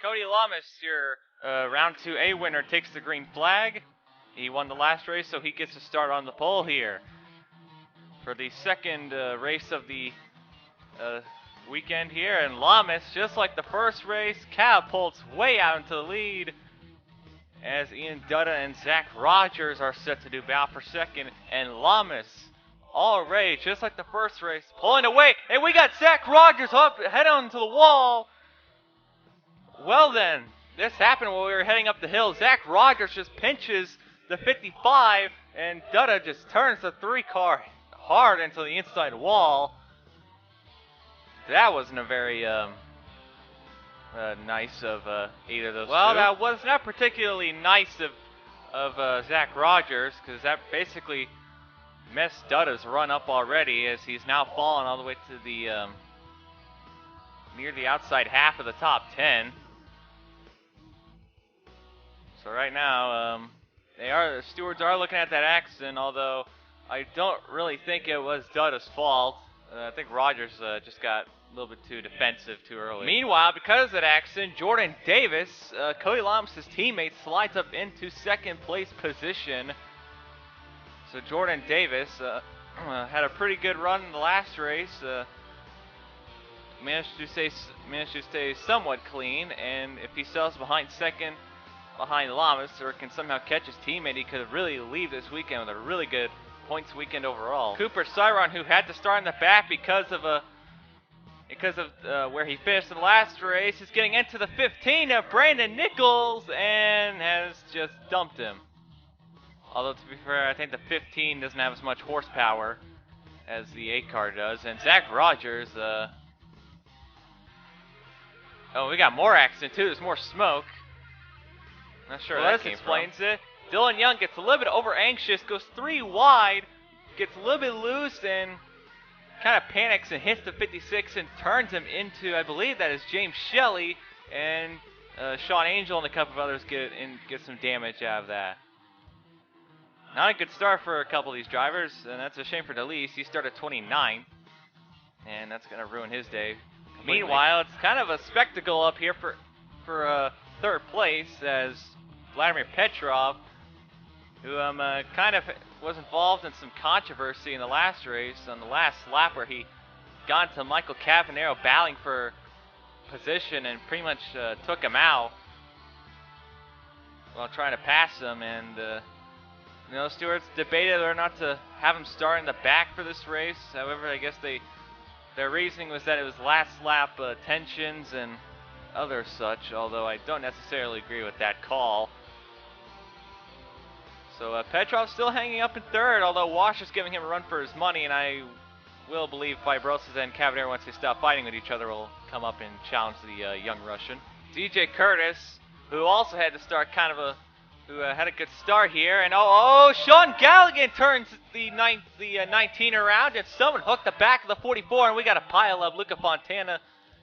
Cody Lamas, your round 2A winner, takes the green flag. He won the last race, so he gets to start on the pole here. For the second race of the weekend here, and Lamas, just like the first race, catapults way out into the lead as Ian Dutta and Zach Rogers are set to do battle for second, and Lamas already, just like the first race, pulling away, and we got Zach Rogers up, head on to the wall. Well then, this happened while we were heading up the hill. Zach Rogers just pinches the 55, and Dutta just turns the 3-car hard into the inside wall. That wasn't a very nice of either of those two. That was not particularly nice of Zach Rogers, because that basically messed Dutta's run up already, as he's now fallen all the way to the near the outside half of the top 10. So right now, the stewards are looking at that accident, although I don't really think it was Dutta's fault. I think Rogers just got a little bit too defensive too early. Meanwhile, because of that accident, Jordan Davis, Cody Lamas' teammate, slides up into second place position. So Jordan Davis had a pretty good run in the last race. Managed to stay somewhat clean, and if he sells behind second, behind Lamas, or can somehow catch his teammate, he could really leave this weekend with a really good points weekend overall. Cooper Cyron, who had to start in the back because of where he finished in the last race, is getting into the 15 of Brandon Nichols and has just dumped him. Although, to be fair, I think the 15 doesn't have as much horsepower as the 8-car does. And Zach Rogers, oh, we got more accident too. There's more smoke. Not sure where that came from. Explains it. Dylan Young gets a little bit over anxious, goes 3 wide, gets a little bit loose, and kind of panics and hits the 56 and turns him into, I believe that is James Shelley, and Sean Angel and a couple of others get some damage out of that. Not a good start for a couple of these drivers, and that's a shame for DeLeese. He started 29th, and that's going to ruin his day completely. Meanwhile, it's kind of a spectacle up here for third place, as Vladimir Petrov, who kind of was involved in some controversy in the last race, on the last lap, where he got into Michael Cavanero battling for position and pretty much took him out while trying to pass him. And stewards debated whether or not to have him start in the back for this race. However, I guess their reasoning was that it was last lap tensions and other such, although I don't necessarily agree with that call. So Petrov's still hanging up in third, although Wash is giving him a run for his money, and I will believe Fibrosis and Cavanero, once they stop fighting with each other, will come up and challenge the young Russian. DJ Curtis, who also had to start who had a good start here, and Sean Galligan turns the 19 around, and someone hooked the back of the 44, and we got a pile of Luca Fontana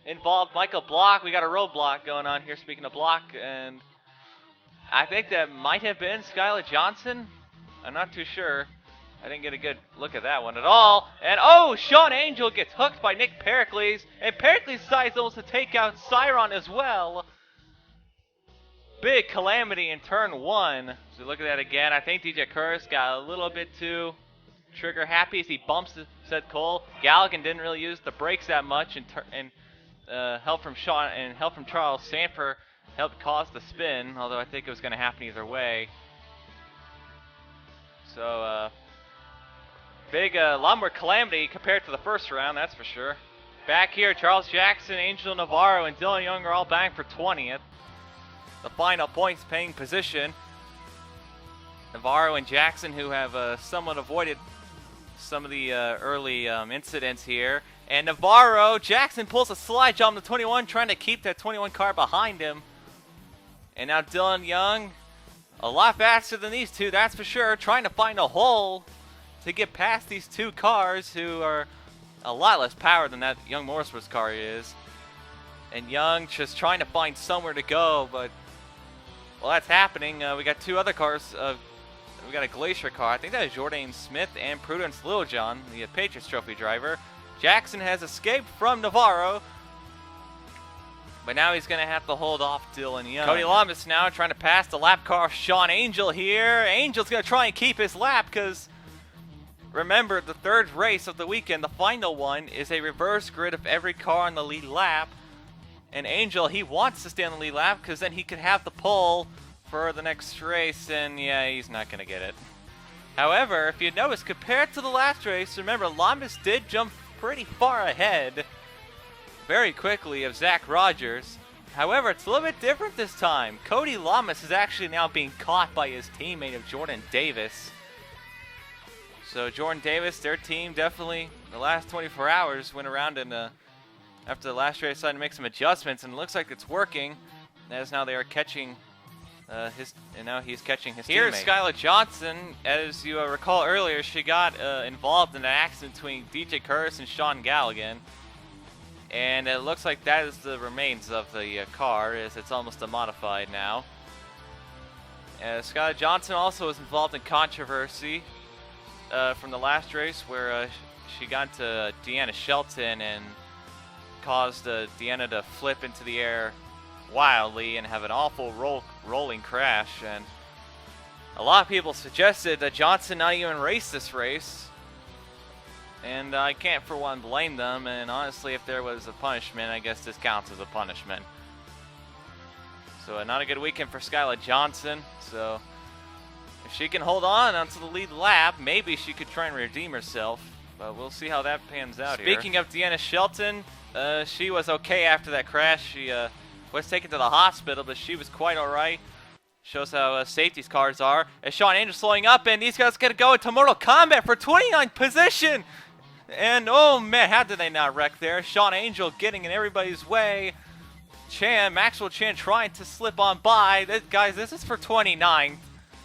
involved. Michael Block, we got a roadblock going on here, speaking of Block, and I think that might have been Skylar Johnson. I'm not too sure. I didn't get a good look at that one at all. And Sean Angel gets hooked by Nick Pericles, and Pericles decides almost to take out Cyron as well. Big calamity in turn 1. So look at that again. I think DJ Curtis got a little bit too trigger happy as he bumps said Cole. Galligan didn't really use the brakes that much, and help from Sean and help from Charles Sanford helped cause the spin, although I think it was going to happen either way. So big lot more calamity compared to the first round, that's for sure. Back here, Charles Jackson, Angel Navarro, and Dylan Young are all bang for 20th. The final points paying position. Navarro and Jackson, who have somewhat avoided some of the early incidents here. And Navarro, Jackson pulls a slide jump to 21, trying to keep that 21 car behind him. And now Dylan Young, a lot faster than these two, that's for sure, trying to find a hole to get past these two cars, who are a lot less power than that Young Motorsports car is. And Young just trying to find somewhere to go, but while that's happening, we got two other cars. We got a Glacier car. I think that is Jordan Smith and Prudence Littlejohn, the Patriots Trophy driver. Jackson has escaped from Navarro, But now he's going to have to hold off Dylan Young. Cody Lamas now trying to pass the lap car of Sean Angel here. Angel's going to try and keep his lap because, remember, the third race of the weekend, the final one, is a reverse grid of every car on the lead lap. And Angel, he wants to stay on the lead lap because then he could have the pole for the next race, and yeah, he's not going to get it. However, if you notice, compared to the last race, remember, Lamas did jump pretty far ahead very quickly of Zach Rogers. However, it's a little bit different this time. Cody Lamas is actually now being caught by his teammate of Jordan Davis. So Jordan Davis, their team definitely, the last 24 hours, went around and after the last race decided to make some adjustments, and it looks like it's working, as now they are catching he's catching his teammate. Here's Skylar Johnson. As you recall earlier, she got involved in an accident between DJ Curtis and Sean Galligan. And it looks like that is the remains of the car, as it's almost a modified now. Skylar Johnson also was involved in controversy from the last race where she got to Deanna Shelton and caused Deanna to flip into the air wildly and have an awful rolling crash. And a lot of people suggested that Johnson not even race this race. And I can't for one blame them, and honestly, if there was a punishment, I guess this counts as a punishment. So not a good weekend for Skylar Johnson. So if she can hold on onto the lead lap, maybe she could try and redeem herself. But we'll see how that pans out here. Speaking of Deanna Shelton, she was okay after that crash. She was taken to the hospital, but she was quite alright. Shows how safety cars are. As Sean Angel slowing up, and these guys going to go into Mortal Kombat for 29th position. And oh man, how did they not wreck there? Sean Angel getting in everybody's way. Maxwell Chan trying to slip on by. Guys, this is for 29th.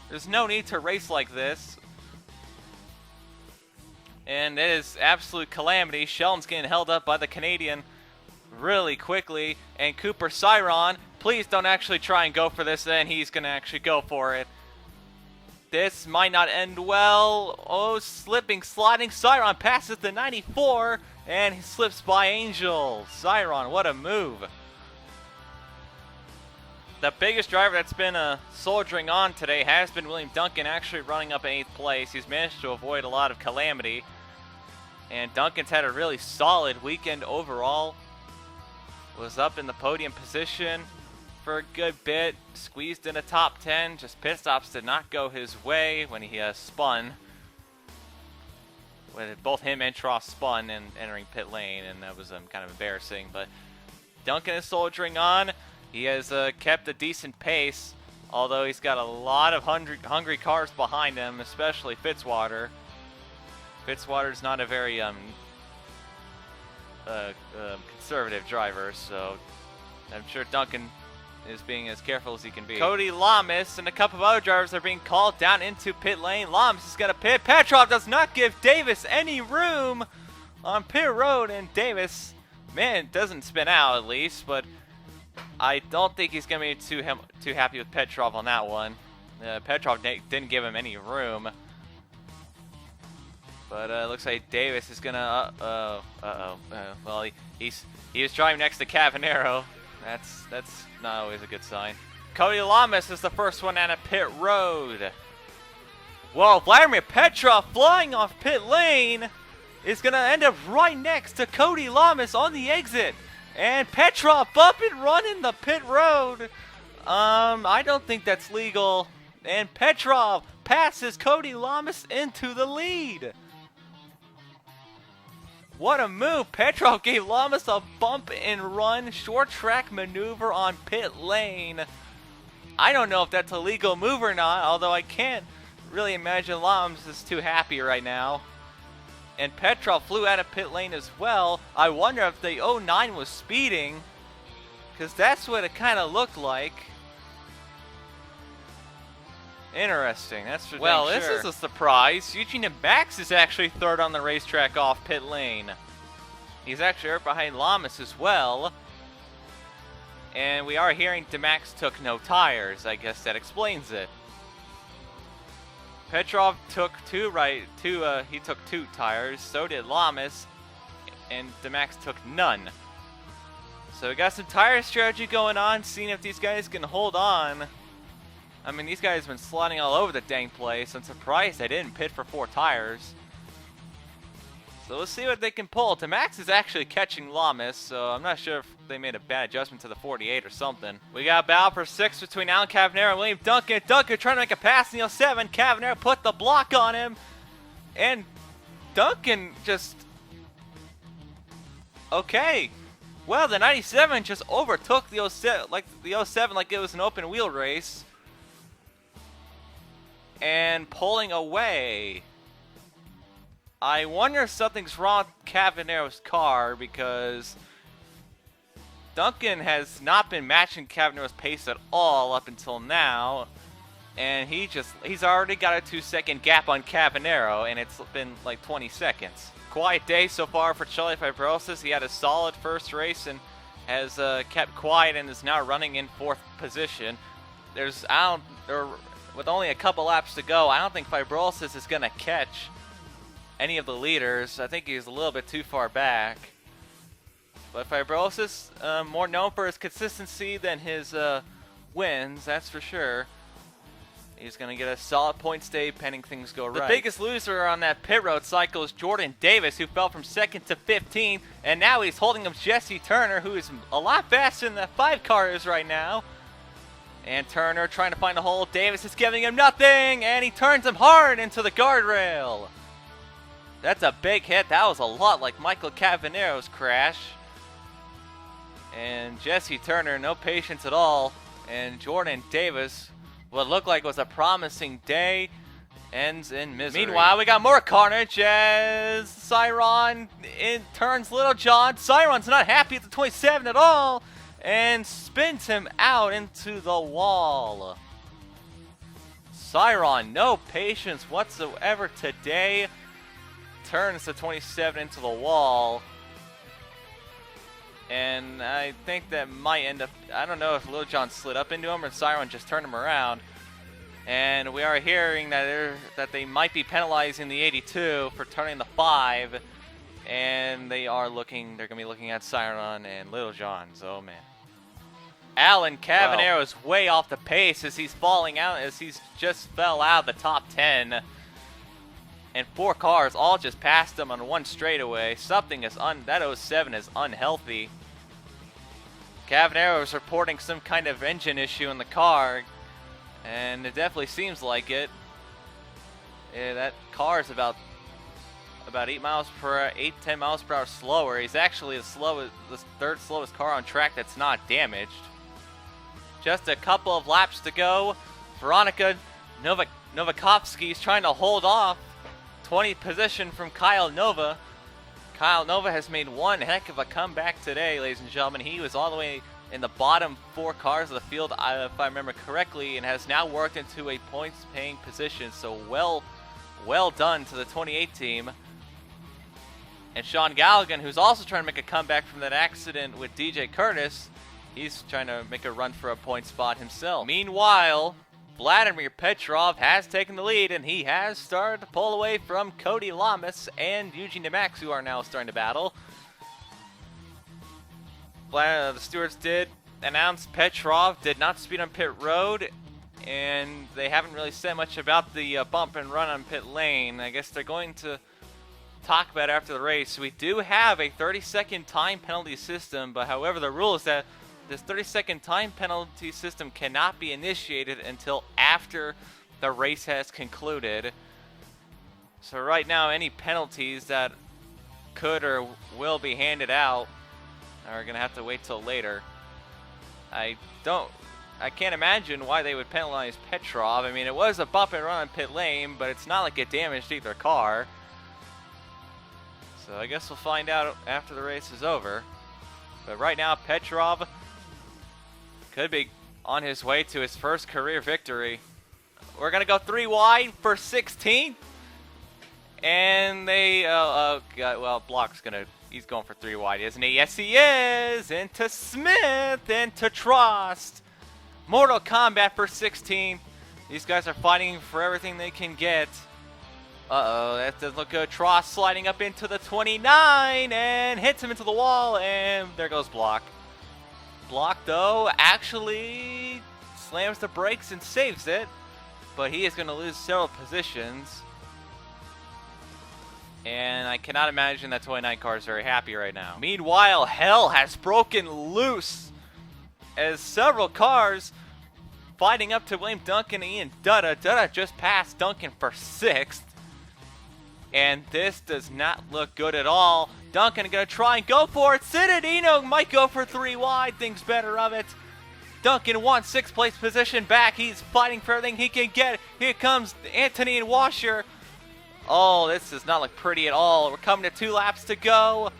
There's no need to race like this. And it is absolute calamity. Sheldon's getting held up by the Canadian really quickly. And Cooper Cyron, please don't actually try and go for this, and he's going to actually go for it. This might not end well. Oh, sliding. Cyron passes the 94, and he slips by Angel. Cyron, what a move. The biggest driver that's been soldiering on today has been William Duncan, actually running up in 8th place. He's managed to avoid a lot of calamity. And Duncan's had a really solid weekend overall. Was up in the podium position for a good bit, squeezed in a top 10, just pit stops did not go his way when he spun. When both him and Tross spun and entering pit lane, and that was kind of embarrassing. But Duncan is soldiering on. He has kept a decent pace, although he's got a lot of hungry cars behind him, especially Fitzwater. Fitzwater's not a very conservative driver, so I'm sure Duncan is being as careful as he can be. Cody Lamas and a couple of other drivers are being called down into pit lane. Lamas is going to pit. Petrov does not give Davis any room on pit road, and Davis, man, doesn't spin out at least, but I don't think he's going to be too happy with Petrov on that one. Petrov didn't give him any room. But it looks like Davis is going to, well, he was driving next to Cavanero. That's not always a good sign. Cody Lamas is the first one out of pit road. Well, Vladimir Petrov flying off pit lane is going to end up right next to Cody Lamas on the exit. And Petrov up and running the pit road. I don't think that's legal. And Petrov passes Cody Lamas into the lead. What a move. Petrov gave Lamas a bump and run short track maneuver on pit lane. I don't know if that's a legal move or not, although I can't really imagine Lamas is too happy right now. And Petrov flew out of pit lane as well. I wonder if the 09 was speeding, because that's what it kind of looked like. Interesting, that's for well, this is a surprise. Eugene Max is actually third on the racetrack off pit lane. He's actually right behind Lamas as well. And we are hearing DeMax took no tires. I guess that explains it. Petrov took he took 2 tires. So did Lamas, and DeMax took none. So we got some tire strategy going on, seeing if these guys can hold on. I mean, these guys have been sliding all over the dang place. I'm surprised they didn't pit for 4 tires. So we'll see what they can pull. Tamax is actually catching Lamas, so I'm not sure if they made a bad adjustment to the 48 or something. We got a battle for 6 between Alan Cavanero and William Duncan. Duncan trying to make a pass in the 07. Cavanero put the block on him. And Duncan just... Okay. Well, the 97 just overtook the 07 like it was an open wheel race. And pulling away. I wonder if something's wrong with Cavanero's car, because Duncan has not been matching Cavanero's pace at all up until now, and he's already got a 2-second gap on Cavanero, and it's been like 20 seconds. Quiet day so far for Charlie Fibrosis. He had a solid first race and has kept quiet and is now running in 4th position. With only a couple laps to go, I don't think Fibrosis is gonna catch any of the leaders. I think he's a little bit too far back. But Fibrosis, more known for his consistency than his wins, that's for sure. He's going to get a solid point stay pending things go right. The biggest loser on that pit road cycle is Jordan Davis, who fell from 2nd to 15th, and now he's holding up Jesse Turner, who is a lot faster than the 5 car is right now. And Turner trying to find a hole. Davis is giving him nothing, and he turns him hard into the guardrail. That's a big hit. That was a lot like Michael Cavanero's crash. And Jesse Turner, no patience at all. And Jordan Davis, what looked like was a promising day, ends in misery. Meanwhile, we got more carnage as Cyron turns Little John. Cyron's not happy at the 27 at all and spins him out into the wall. Cyron, no patience whatsoever today. Turns the 27 into the wall, and I think that might end up, I don't know if Lil Jon slid up into him or Cyron just turned him around. And we are hearing that they might be penalizing the 82 for turning the 5, and they're going to be looking at Cyron and Lil Jon. Oh man. Alan Cavanero is way off the pace as he's falling out, as he's just fell out of the top 10. And 4 cars all just passed him on one straightaway. Something is that 07 is unhealthy. Cavanero is reporting some kind of engine issue in the car, and it definitely seems like it. Yeah, that car is about 10 miles per hour slower. He's actually the 3rd slowest car on track that's not damaged. Just a couple of laps to go. Veronica Novakovsky is trying to hold off 20th position from Kyle Nova. Kyle Nova has made one heck of a comeback today, ladies and gentlemen. He was all the way in the bottom 4 cars of the field, if I remember correctly, and has now worked into a points-paying position. So well done to the 28 team. And Sean Galligan, who's also trying to make a comeback from that accident with DJ Curtis, he's trying to make a run for a point spot himself. Meanwhile, Vladimir Petrov has taken the lead, and he has started to pull away from Cody Lamas and Eugene DeMax, who are now starting to battle. The stewards did announce Petrov did not speed on pit road, and they haven't really said much about the bump and run on pit lane. I guess they're going to talk about it after the race. We do have a 30-second time penalty system, but however, the rule is that this 30-second time penalty system cannot be initiated until after the race has concluded. So right now, any penalties that could or will be handed out are going to have to wait till later. I can't imagine why they would penalize Petrov. I mean, it was a bump and run on pit lane, but it's not like it damaged either car. So I guess we'll find out after the race is over. But right now, Petrov could be on his way to his first career victory. We're going to go 3 wide for 16th. And Block's he's going for 3 wide, isn't he? Yes, he is. Into Smith, into Trost. Mortal Kombat for 16th. These guys are fighting for everything they can get. Uh-oh, that doesn't look good. Trost sliding up into the 29 and hits him into the wall, and there goes Block. block, though, actually slams the brakes and saves it. But he is going to lose several positions. And I cannot imagine that 29 car is very happy right now. Meanwhile, hell has broken loose as several cars fighting up to William Duncan and Ian Dutta. Dutta just passed Duncan for 6th. And this does not look good at all. Duncan going to try and go for it. Citadino might go for 3 wide. Thinks better of it. Duncan wants 6th place position back. He's fighting for everything he can get. Here comes Anthony and Washer. Oh, this does not look pretty at all. We're coming to 2 laps to go.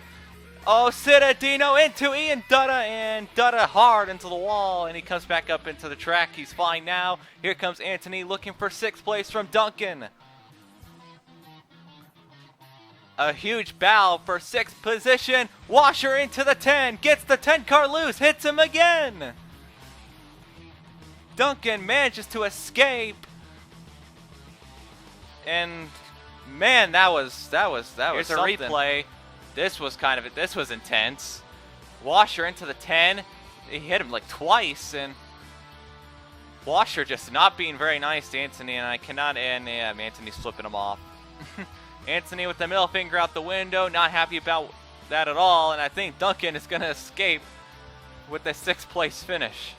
Oh, Citadino into Ian Dutta, and Dutta hard into the wall, and he comes back up into the track. He's fine now. Here comes Anthony looking for 6th place from Duncan. A huge bow for 6th position. Washer into the 10. Gets the 10 car loose. Hits him again. Duncan manages to escape. And man, that was Here's something. A replay. This was intense. Washer into the 10. He hit him like twice, and Washer just not being very nice to Anthony, and Anthony's flipping him off. Anthony with the middle finger out the window, not happy about that at all, and I think Duncan is going to escape with the 6th place finish.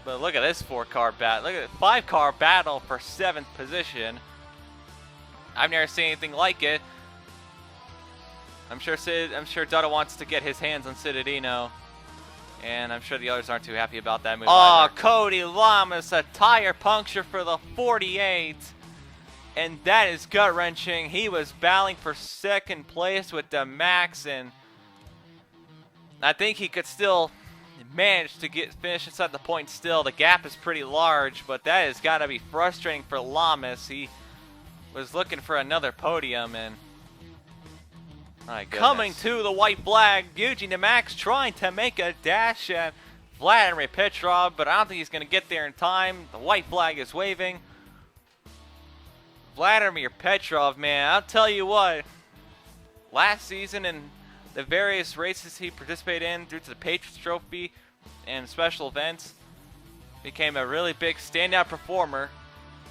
But look at this 4-car battle. Look at the 5-car battle for 7th position. I've never seen anything like it. I'm sure Dutta wants to get his hands on Citadino, and I'm sure the others aren't too happy about that move either. Cody Lamas, a tire puncture for the 48. And that is gut-wrenching. He was battling for 2nd place with the Max, and I think he could still manage to finish inside the point still. The gap is pretty large, but that has got to be frustrating for Lamas. He was looking for another podium, and coming to the white flag, Eugene DeMax trying to make a dash at Vladimir Petrov, but I don't think he's going to get there in time. The white flag is waving. Vladimir Petrov, man, I'll tell you what. Last season and the various races he participated in due to the Patriots Trophy and special events, became a really big standout performer,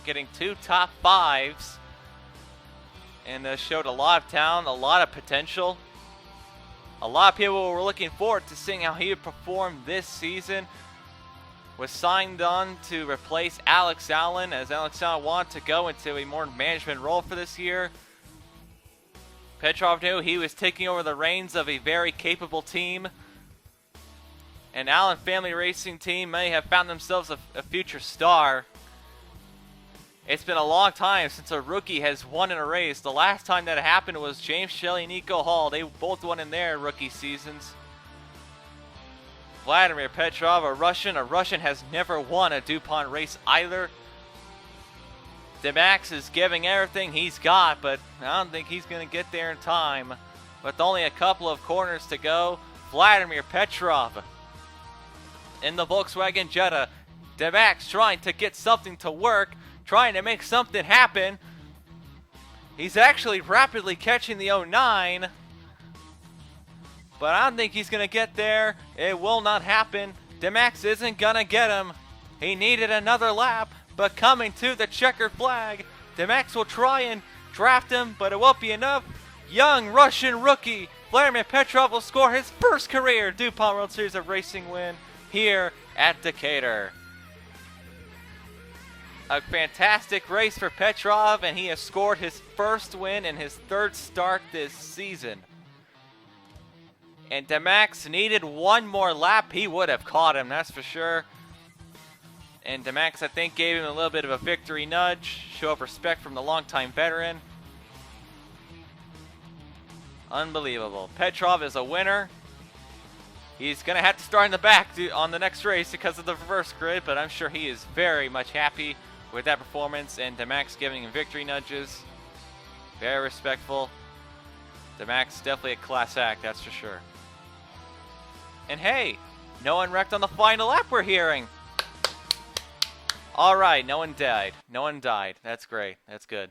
getting 2 top 5s, and showed a lot of talent, a lot of potential. A lot of people were looking forward to seeing how he would perform this season. Was signed on to replace Alex Allen, as Alex Allen wanted to go into a more management role for this year. Petrov knew he was taking over the reins of a very capable team. And Allen Family Racing Team may have found themselves a future star. It's been a long time since a rookie has won in a race. The last time that happened was James Shelley and Nico Hall. They both won in their rookie seasons. Vladimir Petrov, a Russian has never won a DuPont race either. DeMax is giving everything he's got, but I don't think he's going to get there in time. With only a couple of corners to go, Vladimir Petrov in the Volkswagen Jetta. DeMax trying to get something to work, trying to make something happen. He's actually rapidly catching the 09. But I don't think he's going to get there. It will not happen. DeMax isn't going to get him. He needed another lap, but coming to the checkered flag, DeMax will try and draft him, but it won't be enough. Young Russian rookie Vladimir Petrov will score his first career DuPont World Series of Racing win here at Decatur. A fantastic race for Petrov, and he has scored his first win in his 3rd start this season. And DeMax needed one more lap. He would have caught him, that's for sure. And DeMax, I think, gave him a little bit of a victory nudge. Show of respect from the longtime veteran. Unbelievable. Petrov is a winner. He's going to have to start in the back on the next race because of the reverse grid, but I'm sure he is very much happy with that performance. And DeMax giving him victory nudges. Very respectful. DeMax definitely a class act, that's for sure. And hey, no one wrecked on the final lap we're hearing. All right, no one died. No one died. That's great. That's good.